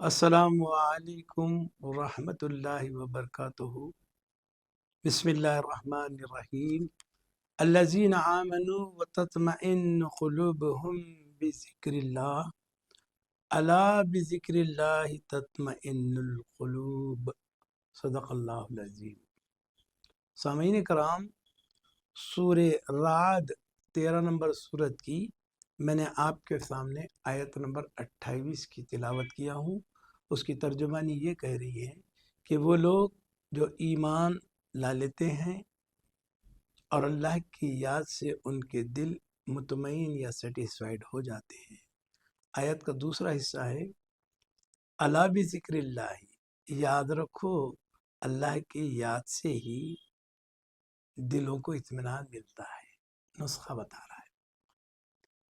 السلام علیکم ورحمۃ اللہ وبرکاتہ۔ بسم اللہ الرحمن الرحیم۔ الذین آمنوا وتطمئن قلوبهم بذکر اللہ الا بذکر اللہ تطمئن القلوب۔ صدق اللہ العظیم۔ سامعین کرام، سورہ رعد 13 نمبر سورت کی میں نے آپ کے سامنے آیت نمبر 28 کی تلاوت کیا ہوں۔ اس کی ترجمانی یہ کہہ رہی ہے کہ وہ لوگ جو ایمان لا لیتے ہیں اور اللہ کی یاد سے ان کے دل مطمئن یا سیٹسفائیڈ ہو جاتے ہیں۔ آیت کا دوسرا حصہ ہے الا بذکر اللہ، یاد رکھو اللہ کی یاد سے ہی دلوں کو اطمینان ملتا ہے۔ نسخہ بتا رہا ہے،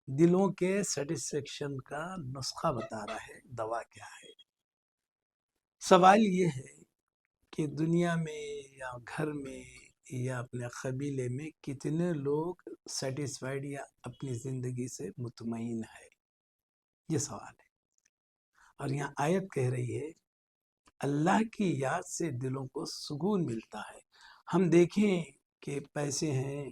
دلوں کے سیٹسفیکشن کا نسخہ بتا رہا ہے، دوا کیا ہے۔ سوال یہ ہے کہ دنیا میں یا گھر میں یا اپنے قبیلے میں کتنے لوگ سیٹسفائیڈ یا اپنی زندگی سے مطمئن ہے، یہ سوال ہے۔ اور یہاں آیت کہہ رہی ہے اللہ کی یاد سے دلوں کو سکون ملتا ہے۔ ہم دیکھیں کہ پیسے ہیں،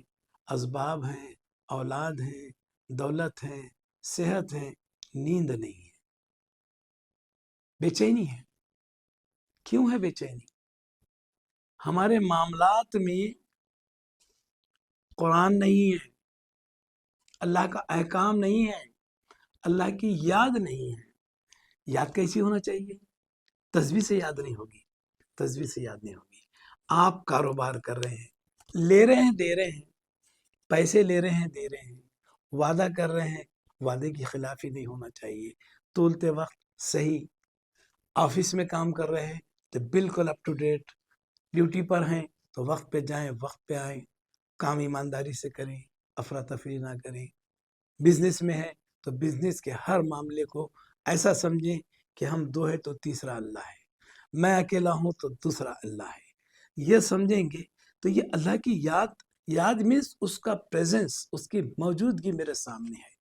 اسباب ہیں، اولاد ہیں، دولت ہے، صحت ہے، نیند نہیں ہے، بے چینی ہے۔ کیوں ہے بے چینی؟ ہمارے معاملات میں قرآن نہیں ہے، اللہ کا احکام نہیں ہے، اللہ کی یاد نہیں ہے۔ یاد کیسی ہونا چاہیے؟ تسبیح سے یاد نہیں ہوگی، تسبیح سے یاد نہیں ہوگی۔ آپ کاروبار کر رہے ہیں، لے رہے ہیں، دے رہے ہیں، پیسے لے رہے ہیں، دے رہے ہیں، وعدہ کر رہے ہیں، وعدے کی خلافی نہیں ہونا چاہیے۔ تولتے وقت صحیح، آفس میں کام کر رہے ہیں تو بالکل اپ ٹو ڈیٹ، ڈیوٹی پر ہیں تو وقت پہ جائیں، وقت پہ آئیں، کام ایمانداری سے کریں، افراتفری نہ کریں۔ بزنس میں ہے تو بزنس کے ہر معاملے کو ایسا سمجھیں کہ ہم دو ہے تو تیسرا اللہ ہے، میں اکیلا ہوں تو دوسرا اللہ ہے۔ یہ سمجھیں گے تو یہ اللہ کی یاد مینس اس کا پریزنس، اس کی موجودگی میرے سامنے ہے،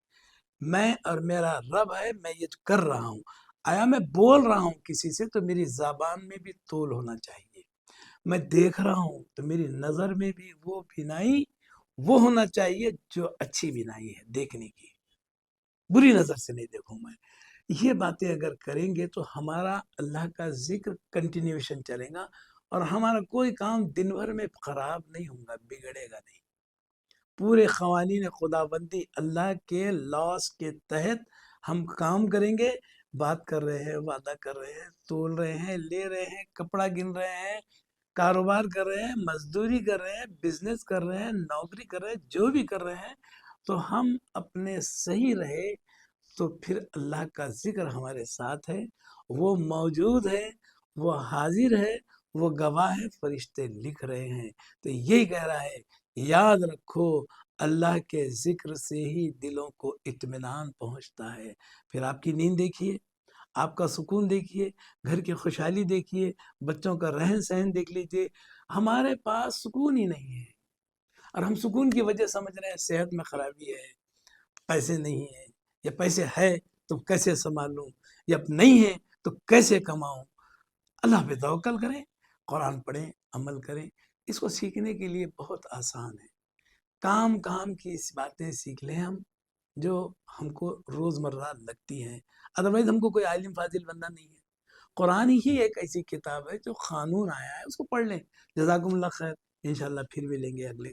میں اور میرا رب ہے، میں یہ کر رہا ہوں۔ آیا میں بول رہا ہوں کسی سے تو میری زبان میں بھی طول ہونا چاہیے، میں دیکھ رہا ہوں تو میری نظر میں بھی وہ بینائی وہ ہونا چاہیے جو اچھی بینائی ہے، دیکھنے کی، بری نظر سے نہیں دیکھوں میں۔ یہ باتیں اگر کریں گے تو ہمارا اللہ کا ذکر کنٹینیوشن چلے گا اور ہمارا کوئی کام دن بھر میں خراب نہیں ہوگا، بگڑے گا نہیں۔ پورے قوانین خداوندی اللہ کے لاس کے تحت ہم کام کریں گے، بات کر رہے ہیں، وعدہ کر رہے ہیں، تول رہے ہیں، لے رہے ہیں، کپڑا گن رہے ہیں، کاروبار کر رہے ہیں، مزدوری کر رہے ہیں، بزنس کر رہے ہیں، نوکری کر رہے ہیں، جو بھی کر رہے ہیں، تو ہم اپنے صحیح رہے تو پھر اللہ کا ذکر ہمارے ساتھ ہے، وہ موجود ہے، وہ حاضر ہے، وہ گواہ ہے، فرشتے لکھ رہے ہیں۔ تو یہی کہہ رہا ہے یاد رکھو اللہ کے ذکر سے ہی دلوں کو اطمینان پہنچتا ہے۔ پھر آپ کی نیند دیکھیے، آپ کا سکون دیکھیے، گھر کی خوشحالی دیکھیے، بچوں کا رہن سہن دیکھ لیجیے۔ ہمارے پاس سکون ہی نہیں ہے اور ہم سکون کی وجہ سمجھ رہے ہیں صحت میں خرابی ہے، پیسے نہیں ہیں، یا پیسے ہے تو کیسے سنبھالوں، یا نہیں ہے تو کیسے کماؤں۔ اللہ پہ توکل کریں، قرآن پڑھیں، عمل کریں۔ اس کو سیکھنے کے لیے بہت آسان ہے، کام کی اس باتیں سیکھ لیں ہم جو ہم کو روزمرہ لگتی ہیں۔ ادروائز ہم کو کوئی عالم فاضل بننا نہیں ہے۔ قرآن ہی ایک ایسی کتاب ہے جو قانون آیا ہے، اس کو پڑھ لیں۔ جزاکم اللہ خیر، انشاءاللہ پھر ملیں گے اگلے